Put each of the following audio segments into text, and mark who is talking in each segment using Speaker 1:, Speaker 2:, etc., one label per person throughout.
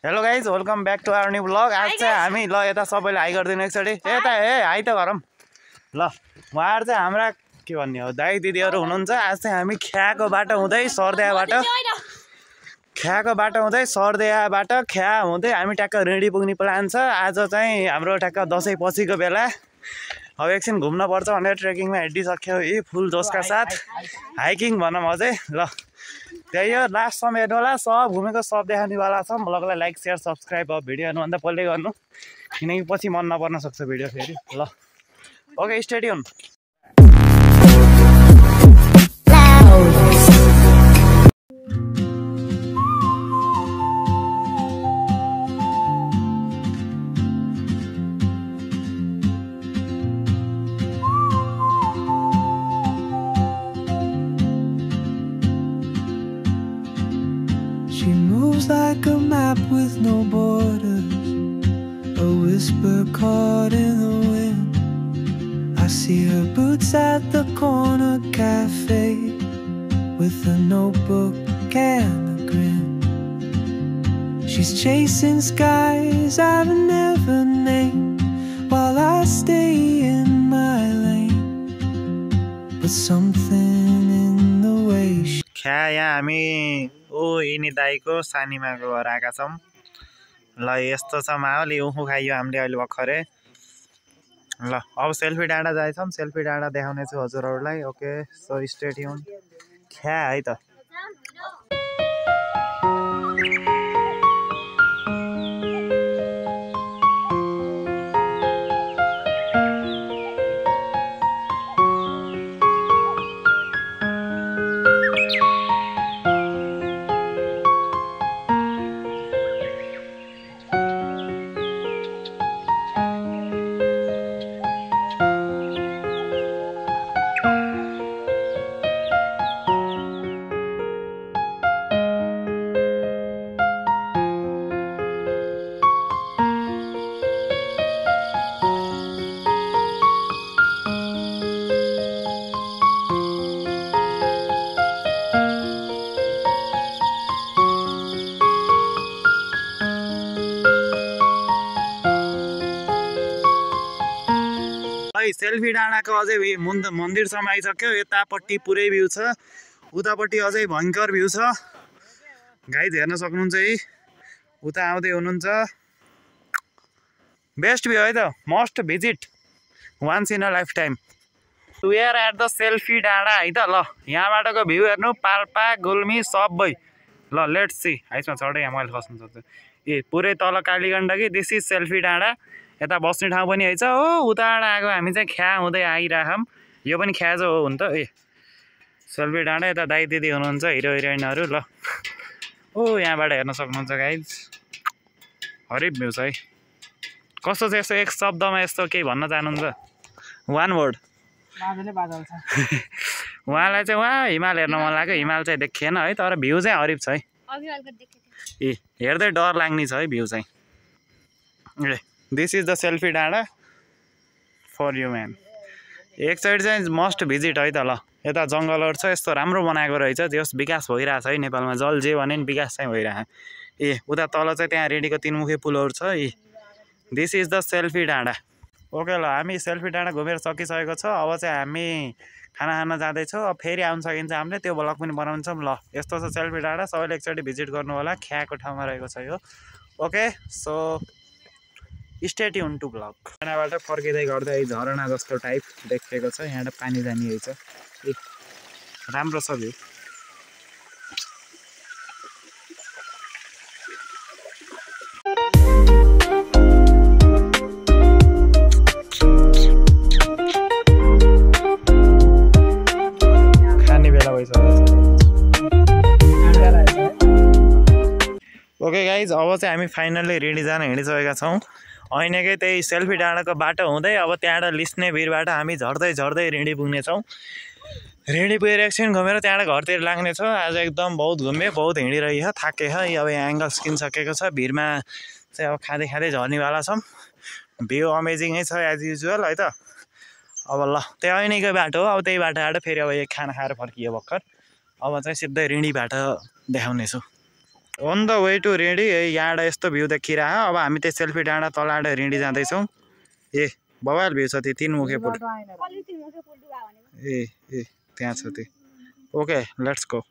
Speaker 1: Hello guys welcome back to our new blog. आज चाहिँ हामी ल यता सबैले हाई गरिदिनु एकचोटि यता हाई त गरौँ ल। उहाँहरू चाहिँ हाम्रा के भन्ने हो दाइ दिदीहरू हुनुहुन्छ। आज चाहिँ हामी ख्याको बाटो हुँदै सरदेयाबाट ख्या हुँदै हामी ट्याक्क रेडी पुग्ने प्लान छ। आज चाहिँ हाम्रो ट्याक्क दसैँ पछिको बेला अब एकछिन घुम्न पर्छ भनेर ट्रेकिङमा हिँडिसक्यो फुल जोसका साथ हाइकिङ भनौँ अझै ल। त्यही हो लास्टसम्म हेर्नु होला, सब घुमेको सब देखाउनेवाला छ। ब्लगलाई लाइक सेयर सब्सक्राइब अब भिडियो हेर्नुभन्दा पहिल्यै गर्नु, किनकि पछि मन नपर्न सक्छ भिडियो फेरि ल। Okay stay tune.
Speaker 2: She moves like a map with no borders, a whisper caught in the wind. I see her boots at the corner cafe with a notebook and a grin. She's chasing skies I've never named while I stay in my lane, but something in the way she
Speaker 1: ख्या यहाँ हामी यिनी दाईको सानीमाको घर आएका छौँ ल। यस्तो छ माहौल, उखु खाइयो हामीले अहिले भर्खरै ल। अब सेल्फी डाँडा जान्छौँ, सेल्फी डाँडा देखाउने छु हजुरहरूलाई। Okay so stay tune. ख्या है त सेल्फी डाँडाको अझै मन्दिरसम्म आइसक्यो। यतापट्टि पुरै भ्यू छ, उतापट्टि अझै भयङ्कर भ्यू छ। गाइज हेर्न सक्नुहुन्छ है, उता आउँदै हुनुहुन्छ। बेस्ट भ्यू है त, must visit once in a lifetime. We are at the selfie डाँडा है त ल। यहाँबाटको भ्यू हेर्नु, पाल्पा गुल्मी सबै ल। लेट्स सी आइसमा चढै यहाँ मैले खस्नु सक्छु पुरै तल कालीगण्डकी। दिस इज सेल्फी डाँडा। यता बस्ने ठाउँ पनि है छ हो। उताबाट आएको हामी चाहिँ ख्या हुँदै आइराखौँ। यो पनि ख्या जो हो हुन त सेल्फी डाँडा। यता दाइ दिदी हुनुहुन्छ, हिरो हिरोइनहरू ल। यहाँबाट हेर्न सक्नुहुन्छ गाइज, हरिब भ्यू छ है। कस्तो छ यस्तो एक शब्दमा यस्तो केही भन्न चाहनुहुन्छ? One word. उहाँलाई चाहिँ वहाँ हिमाल हेर्न मन लाग्यो, हिमाल चाहिँ देखिएन है, तर भ्यू चाहिँ हरिब छ है। हेर्दै डर लाग्ने छ है भ्यू चाहिँ। दिस इज द सेल्फी डाँडा फर यु म्यान। एक साइड चाहिँ मस्ट भिजिट है त ल। यता जङ्गलहरू छ, यस्तो राम्रो बनाएको रहेछ। जस विकास भइरहेछ है नेपालमा, जल जे भने नि विकास चाहिँ भइरहेछ। उता तल चाहिँ त्यहाँ रेडीको तीनमुखे पुलहरू छ। दिस इज द सेल्फी डाँडा। ओके ल, हामी सेल्फी डाँडा घुमेर सकिसकेको छ। अब चाहिँ हामी खाना खान जाँदैछौँ। अब फेरि आउन सकिन्छ हामीले, त्यो ब्लग पनि बनाउँछौँ ल। यस्तो छ सेल्फी डाँडा, सबैले एकचोटि भिजिट गर्नु होला। ख्याको ठाउँमा रहेको छ यो। Okay so stay tune to blog. डाँडाबाट फर्किँदै गर्दै झरना जस्तो टाइप देखिएको छ। यहाँबाट पानी जाने रहेछ। राम्रो छ भ्यू। खाने बेला भइसक्यो। ओके गाइज अब चाहिँ हामी फाइनल्ली रेडी जान हिँडिसकेका छौँ। ऐनेकै त्यही सेल्फी डाँडाको बाटो हुँदै अब त्यहाँबाट लिस्ने भिरबाट हामी झर्दै झर्दै रेडी पुग्नेछौँ। रेडी पुगेर एकछिन घुमेर त्यहाँबाट घरतिर लाग्नेछौँ। आज एकदम बहुत घुम्यो, बहुत हिँडिरह्यो, थाके है। अब यहाँ एङ्गल स्किनसकेको छ। भिरमा चाहिँ अब खाँदै खाँदै झर्नेवाला छौँ। भ्यू अमेजिङै छ एज युजुअल है त। अब ल त्यो ऐनेकै बाटो हो। अब त्यही बाटोबाट फेरि अब एक खाना खाएर फर्कियो भर्खर। अब चाहिँ सिधै रिडी बाटो देखाउनेछु। On the way to Ridi यहाँबाट यस्तो भ्यू देखिरह अब हामी त्यो सेल्फी डाँडा तलबाट रेडी जाँदैछौँ ए बवाल भ्यू छ त्यो तीनमुखे पुल ए त्यहाँ छ त्यो ओके लेट्स गो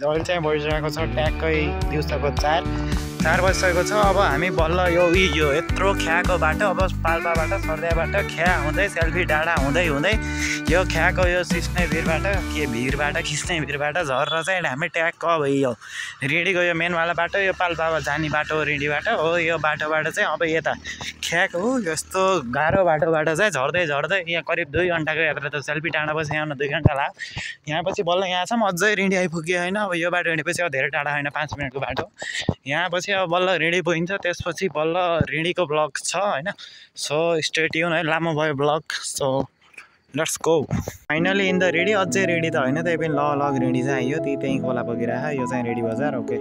Speaker 1: अहिले चाहिँ भइसकेको छ ट्याक्कै दिउँसोको 4 बजिसकेको छ अब हामी बल्ल यो यत्रो ख्याको बाटो अब पाल्पाबाट सर्दियाबाट ख्या हुँदै सेल्फी डाँडा हुँदै हुँदै यो ख्याको यो सिस्ने भिरबाट खिच्ने भिरबाट झरेर चाहिँ हामी ट्याक्क अब यो रेडीको यो मेनवाला बाटो यो पाल्पामा जाने बाटो रेडीबाट हो यो बाटोबाट चाहिँ अब यता ख्याको हो यस्तो गाह्रो बाटोबाट चाहिँ झर्दै यहाँ करिब 2 घन्टाको यात्रा त सेल्फी डाँडा पछि आउन 2 घन्टा लाग्यो यहाँ पछि बल्ल यहाँसम्म अझै रेडी आइपुग्यो होइन अब यो बाटो हिँडेपछि अब धेरै टाढा होइन 5 मिनटको बाटो यहाँ पछि अब बल्ल रेडी पुगिन्छ त्यसपछि बल्ल रेडीको ब्लग छ होइन सो स्टे ट्युन है लामो भयो blog so let's go finally in the ready अझै रेडी त होइन त्यही पनि लग रेडी चाहिँ आइयो त्यहीँ खोला पुगिरह यो चाहिँ रेडी बजार ओके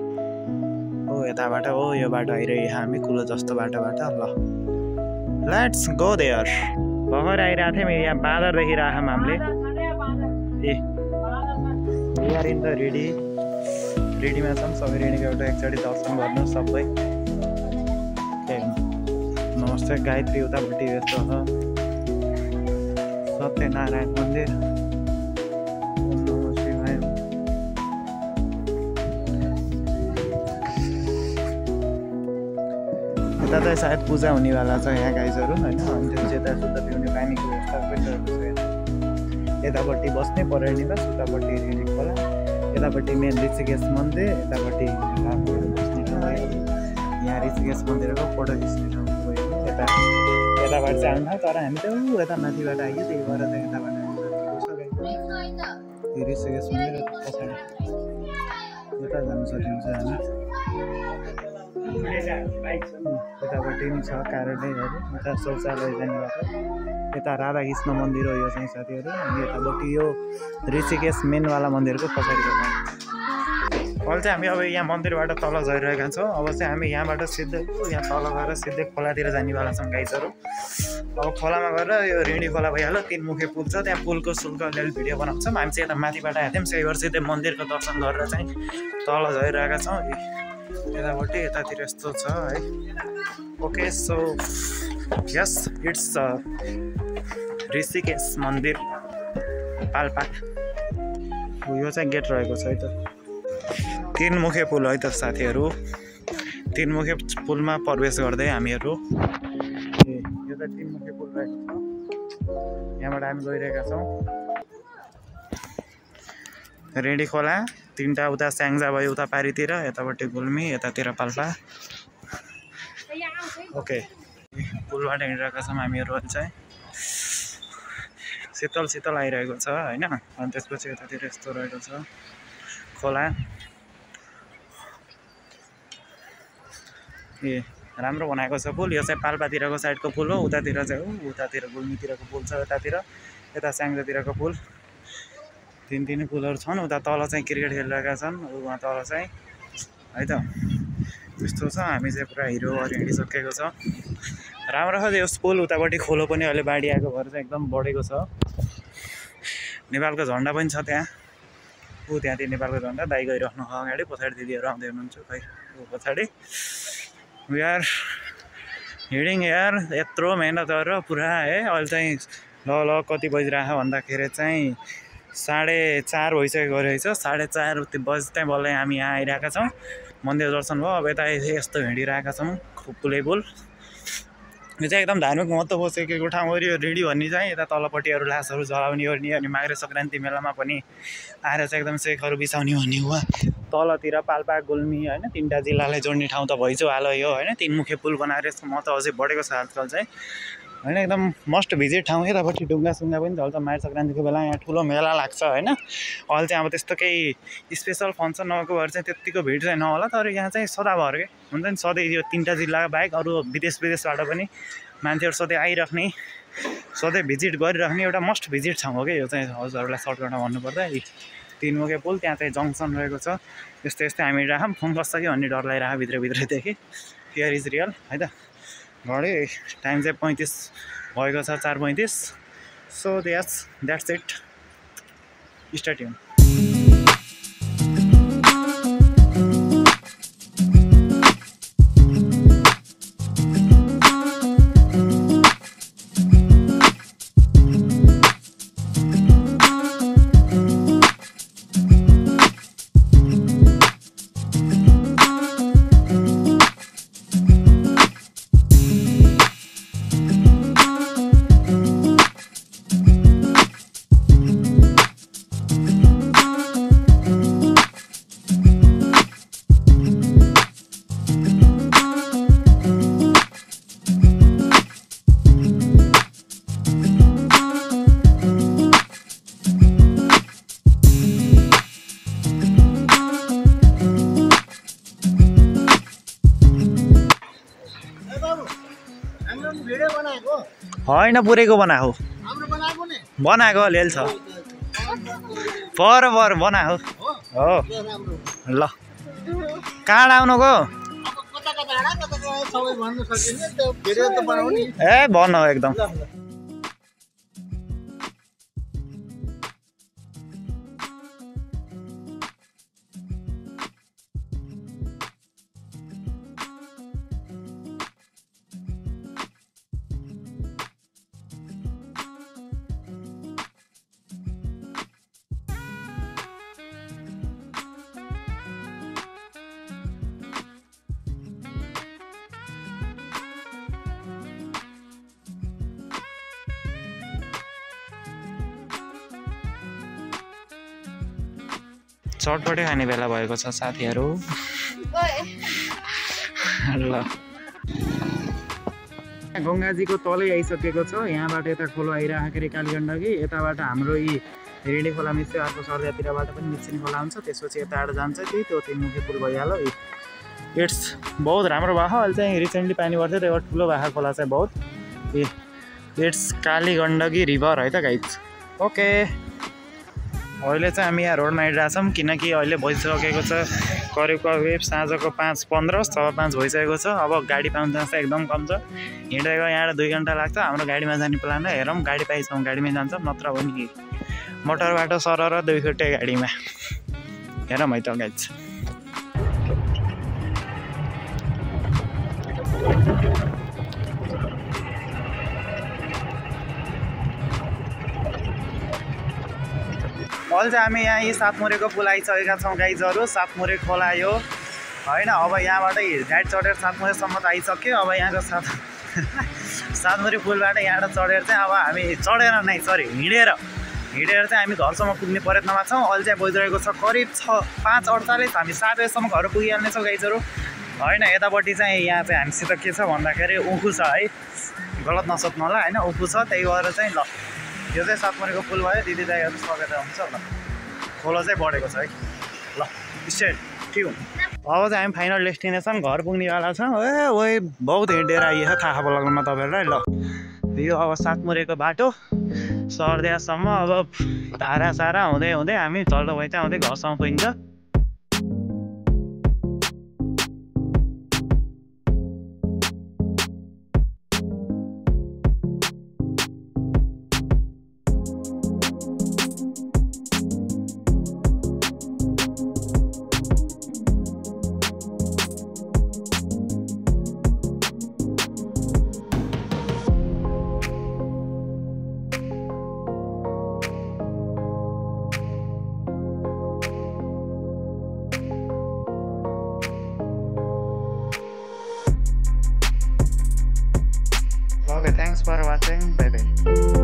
Speaker 1: हो यताबाट हो यो बाटो आइरह्यो हामी कुलो जस्तो बाटोबाट ल लेट्स गो देयर भर्खर आइरहेको थियौँ यहाँ बाँदर देखिरहेको हामीले ए वी आर इन द रेडीमा छौँ सबै रेडीको एउटा एकचोटि दर्शन गर्नु सबै नमस्ते गायत्री उतापट्टि यस्तो छ सत्यनारायण मन्दिर यता चाहिँ सायद पूजा हुनेवाला छ यहाँ गाइजहरू होइन अनि त्यसपछि यता शुद्ध पिउने पानीको व्यवस्था पनि रहेको छ यतापट्टि बस्ने परेनीमा सुतापट्टि रेडी खोला यतापट्टि मेन ऋषिकेश मन्दिर यतापट्टि बस्ने ठाउँ यहाँ ऋषिकेश मन्दिरको फोटो खिच्ने ठाउँ यताबाट चाहिँ आउनु तर हामी त यता माथिबाट आइयो त्यही भएर चाहिँ यताबाट ऋषिकेश मन्दिर पछाडि यता जानु सकिन्छ हामी यतापट्टि पनि छ कार्यालयहरू यता शौचालय जाने बाटो यता राधाकृष्ण मन्दिर हो यो चाहिँ साथीहरू अनि यतापट्टि यो ऋषिकेश मेनवाला मन्दिरको पछाडिको ठाउँ अहिले चाहिँ हामी अब यहाँ मन्दिरबाट तल झरिरहेका छौँ अब चाहिँ हामी यहाँबाट सिधै यहाँ तल गएर सिधै खोलातिर जानेवाला छौँ गाइजहरू अब खोलामा गएर यो रेडी खोला भइहाल्यो 3 मुखे पुल छ त्यहाँ पुलको शुल्क अलिअलि भिडियो बनाउँछौँ हामी चाहिँ यता माथिबाट आएको थियौँ त्यही भएर सिधै मन्दिरको दर्शन गरेर चाहिँ तल झरिरहेका छौँ यतापट्टि यतातिर यस्तो छ है okay so yes it's Rishikesh मन्दिर पाल्पा यो चाहिँ गेट रहेको छ है त 3 मुखे पुल है त साथीहरू 3 मुखे पुलमा प्रवेश गर्दै हामीहरू यो त 3 मुखे पुल रहेको छ यहाँबाट हामी गइरहेका छौँ रेडी खोला 3टा उता स्याङ्जा भयो उता पारितिर यतापट्टि गुल्मी यतातिर पाल्पा ओके पुलबाट हिँडिरहेका छौँ हामीहरू चाहिँ शीतल आइरहेको छ होइन अनि त्यसपछि यतातिर यस्तो रहेको छ खोला ए राम्रो बनाएको छ पुल यो चाहिँ पाल्पातिरको साइडको पुल हो उतातिर चाहिँ उतातिर गुल्मीतिरको पुल छ यता स्याङ्जातिरको पुल 3 पुलहरू छन् उता तल चाहिँ क्रिकेट खेलिरहेका छन् उहाँ तल चाहिँ है त त्यस्तो छ हामी चाहिँ पुरा हिरो हिँडिसकेको छ राम्रो छ यो पुल उतापट्टि खोलो पनि अहिले बाढी आएको भएर चाहिँ एकदम बढेको छ नेपालको झन्डा पनि छ त्यहाँ त्यहाँतिर नेपालको झन्डा दाइ गइरहनु अगाडि पछाडि दिदीहरू आउँदै हुनुहुन्छ खै पछाडि वी आर हिँडिङ यार यत्रो मेहनत गरेर पुरा है अहिले चाहिँ ल कति बजिरहेको भन्दाखेरि चाहिँ 4:30 भइसकेको रहेछ 4:30 बजी चाहिँ बल्ल हामी यहाँ आइरहेका छौँ मन्दिर दर्शन भयो अब यता यस्तो हिँडिरहेका छौँ पुलै पुल यो चाहिँ एकदम धार्मिक महत्त्व बसेको ठाउँ हो यो रेडी भन्ने चाहिँ यता तलपट्टिहरू लासहरू जलाउने ओर्ने अनि माघे सङ्क्रान्ति मेलामा पनि आएर चाहिँ एकदम सेकहरू बिसाउने भन्ने हो तलतिर पाल्पा गुल्मी होइन 3टा जिल्लालाई जोड्ने ठाउँ त भइसक्यो यो होइन 3 मुखे पुल बनाएर यसको महत्त्व अझै बढेको छ आजकल चाहिँ होइन एकदम मस्ट भिजिट ठाउँ यतापट्टि ढुङ्गासुङ्गा पनि चल्छ माघे सङ्क्रान्तिको बेला यहाँ ठुलो मेला लाग्छ होइन अहिले चाहिँ अब त्यस्तो केही स्पेसल फङ्सन नभएको भएर चाहिँ त्यत्तिको भिड चाहिँ नहोला तर यहाँ चाहिँ सदाभर के हुन्छ नि सधैँ यो 3टा जिल्ला बाहेक अरू विदेशबाट पनि मान्छेहरू सधैँ आइराख्ने सधैँ भिजिट गरिराख्ने एउटा मस्ट भिजिट ठाउँ हो कि यो चाहिँ हजुरहरूलाई सर्टकटमा भन्नुपर्दा 3 मुखे पुल त्यहाँ चाहिँ जङ्सन रहेको छ यस्तै यस्तै हामी राखौँ फोन कस्छ कि भन्ने डर लागिरहेको भित्रभित्रदेखि फियर इज रियल है त घडी टाइम चाहिँ 35 भएको छ 4:35 so that's it stay tune होइन पुरैको बनाएको बनाएको लेल छ पर बनाएको हो ल कहाँ आउनुको ए भन एकदम चटपटे खाने बेला भएको छ साथीहरू ल गङ्गाजीको तलै आइसकेको छ यहाँबाट यता खोलो आइराखेको कालीगण्डकी यताबाट हाम्रो यी रेडी खोला मिस्यो अर्को सर्दियातिरबाट पनि मिसिन खोला हुन्छ त्यसपछि यताबाट जान्छ त्यही त्यो 3 मुखे पुल भइहाल्यो इट्स बहुत राम्रो भएको अहिले चाहिँ रिसेन्टली पानी पर्थ्यो त्यो एउटा ठुलो भएको खोला चाहिँ बहुत इट्स कालीगण्डकी रिभर है त गाइज ओके अहिले चाहिँ हामी यहाँ रोडमा हिँडिरहेछौँ किनकि अहिले भइसकेको छ करिब साँझको 5:15 5:15 भइसकेको छ अब गाडी पाउने चान्स एकदम कम छ हिँडेको यहाँबाट 2 घन्टा लाग्छ हाम्रो गाडीमा जाने प्लान हेरौँ गाडी पाइसक्यौँ गाडीमै जान्छौँ नत्र भने मोटरबाट सरर 2 खुट्टे गाडीमा हेरौँ है त गाइज अहिले चाहिँ हामी यहाँ यी सातमुरेको पुल आइसकेका छौँ गाइजहरू सातमुरे खोला यो होइन अब यहाँबाट घाट चढेर सातमुरेसम्म त आइसक्यो अब यहाँको सातमुरे पुलबाट यहाँबाट चढेर चाहिँ अब हामी चढेर नै सरी हिँडेर चाहिँ हामी घरसम्म पुग्ने प्रयत्नमा छौँ अहिले चाहिँ बजिरहेको छ करिब 5:48 हामी 7 बजेसम्म घर पुगिहाल्नेछौँ गाइजहरू होइन यतापट्टि चाहिँ यहाँ चाहिँ हामीसित के छ भन्दाखेरि उखु छ है गलत नसोच्नु होला होइन उखु छ त्यही भएर चाहिँ ल यो चाहिँ सातमुरेको पुल भयो दिदी दाइहरू सकेर हुन्छ ल खोलो चाहिँ बढेको छ है ल स्टे ट्युन अब चाहिँ हामी फाइनल डेस्टिनेसन घर पुग्नेवाला छौँ ए ओए बहुत हिँडेर आइएको थाहा लाग्नुमा तपाईँहरूलाई ल यो अब सातमुरेको बाटो सर्दियासम्म अब धारा सारा हुँदै हामी चल्दो भइ चाहिँ आउँदै घरसम्म पुगिन्छ